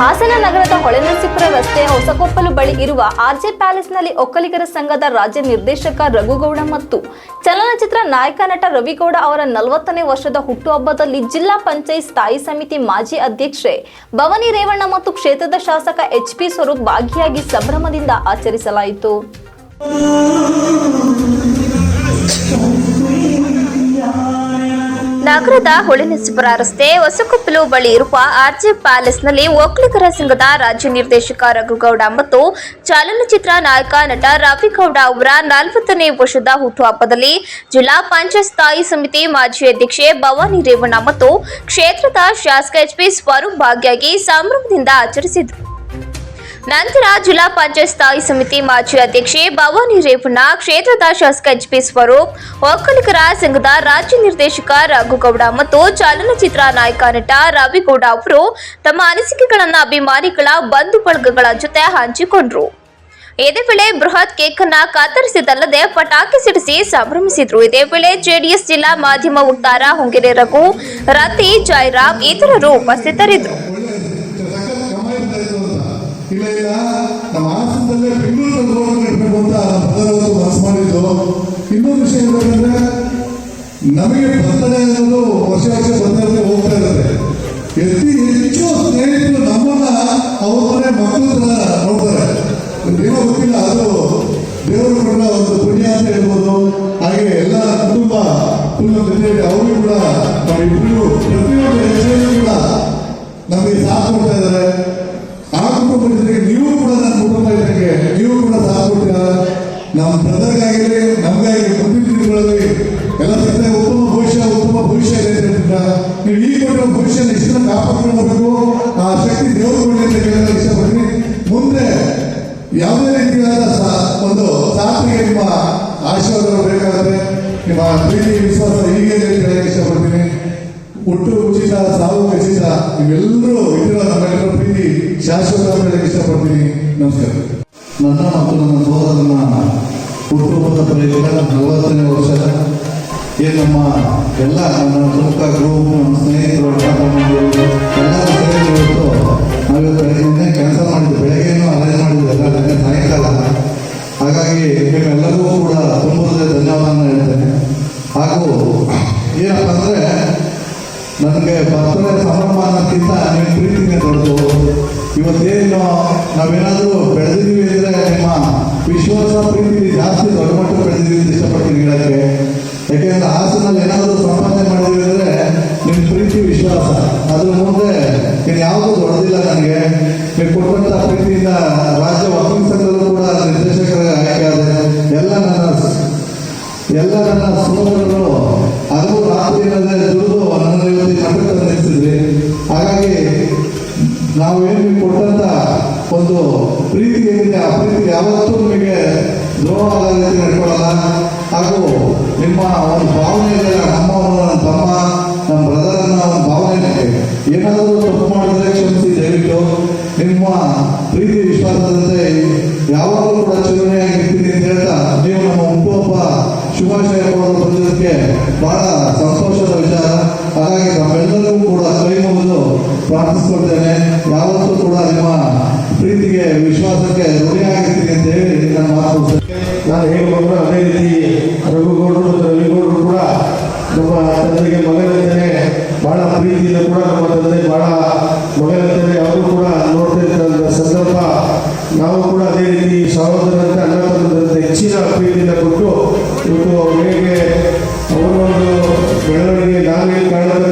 ಹಾಸನ ನಗರದ ಹೊಳೆನರಸೀಪುರ ರಸ್ತೆಯ ಹೊಸಕೊಪ್ಪಲು ಬಳಿ ಇರುವ ಆರ್ಜೆ ಪ್ಯಾಲೇಸ್ನಲ್ಲಿ ಒಕ್ಕಲಿಗರ ಸಂಘದ ರಾಜ್ಯ ನಿರ್ದೇಶಕ ರಘುಗೌಡ ಮತ್ತು ಚಲನಚಿತ್ರ ನಾಯಕ ನಟ ರವಿಗೌಡ ಅವರ 40ನೇ ವರ್ಷದ ಹುಟ್ಟುಹಬ್ಬದಲ್ಲಿ ಜಿಲ್ಲಾ ಪಂಚಾಯತ್ ಸ್ಥಾಯಿ ಸಮಿತಿ ಮಾಜಿ ಅಧ್ಯಕ್ಷೆ ಭವಾನಿ ರೇವಣ್ಣ ಮತ್ತು ಕ್ಷೇತ್ರದ ಶಾಸಕ ಎಚ್.ಪಿ. ಸ್ವರೂಪ್ ಭಾಗಿಯಾಗಿ ಸಂಭ್ರಮದಿಂದ ಆಚರಿಸಲಾಯಿತು. ನಗರದ ಹೊಳೆನರಸೀಪುರ ರಸ್ತೆ ಹೊಸಕೊಪ್ಪಲು ಬಳಿ ಇರುವ ಆರ್ಜೆ ಪ್ಯಾಲೇಸ್ನಲ್ಲಿ ಒಕ್ಕಲಿಗರ ಸಂಘದ ರಾಜ್ಯ ನಿರ್ದೇಶಕ ರಘುಗೌಡ ಮತ್ತು ಚಲನಚಿತ್ರ ನಾಯಕ ನಟ ರವಿಗೌಡ ಅವರ 40ನೇ ವರ್ಷದ ಹುಟ್ಟುಹಬ್ಬದಲ್ಲಿ ಜಿಲ್ಲಾ ಪಂಚಾಯತ್ ಸ್ಥಾಯಿ ಸಮಿತಿ ಮಾಜಿ ಅಧ್ಯಕ್ಷೆ ಭವಾನಿ ರೇವಣ್ಣ ಮತ್ತು ಕ್ಷೇತ್ರದ ಶಾಸಕ ಎಚ್.ಪಿ. ಸ್ವರೂಪ್ ಭಾಗಿಯಾಗಿ ಸಂಭ್ರಮದಿಂದ ಆಚರಿಸಿದರು. ನಂತರ ಜಿಲ್ಲಾ ಪಂಚಾಯತ್ ಸ್ಥಾಯಿ ಸಮಿತಿ ಮಾಜಿ ಅಧ್ಯಕ್ಷೆ ಭವಾನಿ ರೇವಣ್ಣ, ಕ್ಷೇತ್ರದ ಶಾಸಕ ಎಚ್.ಪಿ. ಸ್ವರೂಪ್, ಒಕ್ಕಲಿಗರ ಸಂಘದ ರಾಜ್ಯ ನಿರ್ದೇಶಕ ರಘುಗೌಡ ಮತ್ತು ಚಲನಚಿತ್ರ ನಾಯಕ ನಟ ರವಿಗೌಡ ಅವರು ತಮ್ಮ ಅನಿಸಿಕೆಗಳನ್ನು ಅಭಿಮಾನಿಗಳ ಬಂಧು ಬಳಗಗಳ ಜೊತೆ ಹಂಚಿಕೊಂಡರು. ಇದೇ ವೇಳೆ ಬೃಹತ್ ಕೇಕ್ ಅನ್ನ ಕತ್ತರಿಸಿದಲ್ಲದೆ ಪಟಾಕಿ ಸಿಡಿಸಿ ಸಂಭ್ರಮಿಸಿದ್ರು. ಇದೇ ವೇಳೆ ಜೆಡಿಎಸ್ ಜಿಲ್ಲಾ ಮಾಧ್ಯಮ ವಕ್ತಾರ ಹೊಂಗೆರೆ ರಘು, ರತಿ, ಜಯರಾಮ್ ಇತರರು ಉಪಸ್ಥಿತರಿದ್ದರು. ಇಲ್ಲ ಇಲ್ಲ ನಮ್ಮ ಹಾಸನದಲ್ಲೇ ಬೆಂಗಳೂರಲ್ಲಿ ರೋಡ್ ಕಟ್ಟಬೇಕು ಅಂತ ಪ್ರಧಾನಮಂತ್ರಿ ಮನಸ್ಸು ಮಾಡಿದ್ದು. ಇನ್ನೊಂದು ವಿಷಯ ಏನಂದ್ರೆ, ನಮಗೆ ಬರ್ತಡೇ ಅನ್ನೋದು ವರ್ಷ ಬರ್ತಡೇ ಹೋಗ್ತಾ ಇರುತ್ತೆ. ಹೆಚ್ಚು ಸ್ನೇಹಿತರು ನಮ್ಮನ್ನ ಅವ್ರ ಮನೆ ಮಕ್ಕಳ ನೋಡ್ತಾರೆ. ಏನೋ ಗೊತ್ತಿಲ್ಲ, ಅದು ದೇವರು ಕೂಡ ಒಂದು ಪುಣ್ಯ ಅಂತ ಹೇಳ್ಬೋದು. ಹಾಗೆ ಎಲ್ಲ ಕುಟುಂಬ ಅವ್ರಿಗೂ ಕೂಡ ಇಬ್ಬರು ಪ್ರತಿಯೊಂದು ಹೆಜ್ಜೆಯಲ್ಲೂ ಕೂಡ ನಮಗೆ ಸಾಥ್ ಕೊಡ್ತಾ ಇದ್ದಾರೆ. ಆ ಕುಟುಂಬದ ಜೊತೆಗೆ ನೀವು ಕೂಡ ನನ್ನ ಕುಟುಂಬ ಇದ್ದಂಗೆ ನೀವು ಕೂಡ ಸಾಥ್ ಕೊಡ್ತೀರ. ನಮ್ಮ ಬ್ರದರ್ಗಾಗಲಿ ನಮಗಾಗಲಿ ಮುಂದಿನ ದಿನಗಳಲ್ಲಿ ಎಲ್ಲ ಸಿಗ್ತದೆ. ಉತ್ತಮ ಭವಿಷ್ಯ ಇದೆ ಅಂತ ಹೇಳ್ತಿದ್ರ. ನೀವು ಈ ಕೊಟ್ಟಿರೋ ಭವಿಷ್ಯನ ಇಷ್ಟನ್ನು ಕಾಪಾಡ್ಕೊಂಡು ಹೋಗಬೇಕು. ಆ ಶಕ್ತಿ ದೇವರು ಕೊಡಲಿ ಅಂತ ಕೇಳಲು ಇಷ್ಟಪಡ್ತೀನಿ. ಮುಂದೆ ಯಾವುದೇ ರೀತಿಯಾದ ಒಂದು ಸಾಥಿಗೆ ನಿಮ್ಮ ಆಶೀರ್ವಾದ ಬೇಕಾದರೆ ನಿಮ್ಮ ಪ್ರೀತಿ ವಿಶ್ವಾಸ ಹೀಗೆ ಹೇಳಕ್ಕೆ ಇಷ್ಟಪಡ್ತೀನಿ. ಹುಟ್ಟು ಉಚಿತ, ಸಾವು ಖಚಿತ. ನೀವೆಲ್ಲರೂ ಇಟ್ಟಿರೋ ನಮ್ಮೆಲ್ಲರ ಪ್ರೀತಿ ಶಾಶ್ವತ ಹೇಳಕ್ಕೆ ಇಷ್ಟಪಡ್ತೀನಿ. ನಮಸ್ಕಾರ. ನನ್ನ ಮತ್ತು ನನ್ನ ಸೋದರನ ಹುಟ್ಟುಹಬ್ಬದ ಪ್ರಯುಕ್ತ 40ನೇ ವರ್ಷದ ನಮ್ಮ ಎಲ್ಲ ನನ್ನ ಪ್ರಮುಖ ಗ್ರೂಪ್, ನಮ್ಮ ಸ್ನೇಹಿತರು, ಎಲ್ಲರೂ ಸೇರಿ ಇವತ್ತು ನಾವಿವತ್ತು ಕೆಲಸ ಮಾಡಿದ್ವಿ. ಬೆಳಗ್ಗೆನೂ ಅರೇಂಜ್ ಮಾಡಿದ್ವಿ, ಎಲ್ಲ ಸಾಯಂಕಾಲ. ಹಾಗಾಗಿ ನಿಮ್ಮೆಲ್ಲರಿಗೂ ಕೂಡ ತುಂಬ ಧನ್ಯವಾದ ಹೇಳ್ತೇನೆ. ಹಾಗೂ ಏನಪ್ಪ ಅಂದರೆ, ನನಗೆ ಬರ್ತಡೇ ಸಂಭ್ರಮ ಅನ್ನೋಕ್ಕಿಂತ ನಿಮ್ಮ ಪ್ರೀತಿನೇ ದೊಡ್ಡದು. ಇವತ್ತೇನು ನಾವೇನಾದರೂ ಬೆಳೆದಿದ್ದೀವಿ ಅಂದರೆ ನಿಮ್ಮ ವಿಶ್ವಾಸ, ಪ್ರೀತಿ ಜಾಸ್ತಿ ದೊಡ್ಡ ಮಟ್ಟ ಬೆಳೆದಿದ್ದೀವಿ ಅಂತ ಇಷ್ಟಪಡ್ತೀನಿ ಹೇಳಕ್ಕೆ. ಯಾಕೆಂದರೆ ಹಾಸನಲ್ಲಿ ಏನಾದರೂ ಸಂಪಾದನೆ ಮಾಡಿದ್ದೀವಿ ಅಂದರೆ ನಿಮ್ಮ ಪ್ರೀತಿ, ವಿಶ್ವಾಸ, ಅದ್ರ ಮುಂದೆ ಇನ್ನು ಯಾವುದೂ ದೊಡ್ಡದಿಲ್ಲ. ನನಗೆ ನೀವು ಕೊಟ್ಟಂಥ ಪ್ರೀತಿಯಿಂದ ರಾಜ್ಯ ವಕೀಲ ಸಂಘದಲ್ಲೂ ಕೂಡ ನಿರ್ದೇಶಕರಾಗಿ ಆಯ್ಕೆಯಾದೆ. ಎಲ್ಲ ನನ್ನ ಸೋದರರು ಅದು ರಾತ್ರಿ ದುಡಿದು ನನ್ನ ಇವತ್ತು ಮಟ್ಟಕ್ಕೆ ನಿಲ್ಲಿಸಿದ್ವಿ. ಹಾಗಾಗಿ ನಾವೇನು ಕೊಟ್ಟಂತ ಒಂದು ಪ್ರೀತಿ ಏನಿದೆ, ಆ ಪ್ರೀತಿ ಯಾವತ್ತೂ ನಿಮಗೆ ದ್ರೋಹ ರೀತಿ ನಡ್ಕೊಳ್ಳಲ್ಲ. ಹಾಗೂ ನಿಮ್ಮ ಒಂದು ಭಾವನೆ ಇದೆ, ನಮ್ಮವನು, ನನ್ನ ತಮ್ಮ, ನಮ್ಮ ಬ್ರದರ್ನ ಒಂದು ಭಾವನೆ ಏನಾದರೂ ತಪ್ಪು ಮಾಡಿದ್ರೆ ಕ್ಷಮಿಸಿ ದಯವಿಟ್ಟು. ನಿಮ್ಮ ಪ್ರೀತಿ ವಿಶ್ವಾಸದಂತೆ ಯಾವಾಗಲೂ ಕೂಡ ಚಿರಋಣಿಯಾಗಿರ್ತೀನಿ ಅಂತ ಹೇಳ್ತಾ, ನೀವು ನಮ್ಮ ಹುಟ್ಟುಹಬ್ಬ ಶುಭಾಶಯ ಬಂದಿದ್ದಕ್ಕೆ ಬಹಳ ಸಂತೋಷದ ವಿಚಾರ. ಹಾಗಾಗಿ ನಮ್ಮೆಲ್ಲರಿಗೂ ಕೂಡ ಕೈ ಮುಗಿದು ಪ್ರಾರ್ಥಿಸ್ಕೊಳ್ತೇನೆ. ಯಾವತ್ತೂ ಕೂಡ ನಿಮ್ಮ ಪ್ರೀತಿಗೆ, ವಿಶ್ವಾಸಕ್ಕೆ ಋಣಿಯಾಗಿರ್ತೀನಿ ಅಂತ ಹೇಳಿ ನನ್ನ ಮಾತು. ನಾನು ಹೇಗೆ ಬಂದರೂ ಅದೇ ರೀತಿ ರಘುಗೌಡರು ಮತ್ತು ರವಿಗೌಡರು ಕೂಡ ನಮ್ಮ ತಂದೆಗೆ ಮಗನಂತೆಯೇ ಬಹಳ ಪ್ರೀತಿಯಿಂದ ಕೂಡ ನಮ್ಮ ತಂದೆ ಬಹಳ ಮಗನಂತೆಯೇ ಅವರು ಕೂಡ ನೋಡ್ತಿದ್ದ ಸಂದರ್ಭ. ನಾವು ಕೂಡ ಅದೇ ರೀತಿ ಸಹೋದರಂತೆ, ಅಣ್ಣ ತಮ್ಮದಂತೆ ಹೆಚ್ಚಿನ ಪ್ರೀತಿಯಿಂದ ಕೊಟ್ಟು ಇವತ್ತು ಹೇಗೆ ಅವರ ಒಂದು ಬೆಳವಣಿಗೆ ನಾವೇನು ಕಾಣದ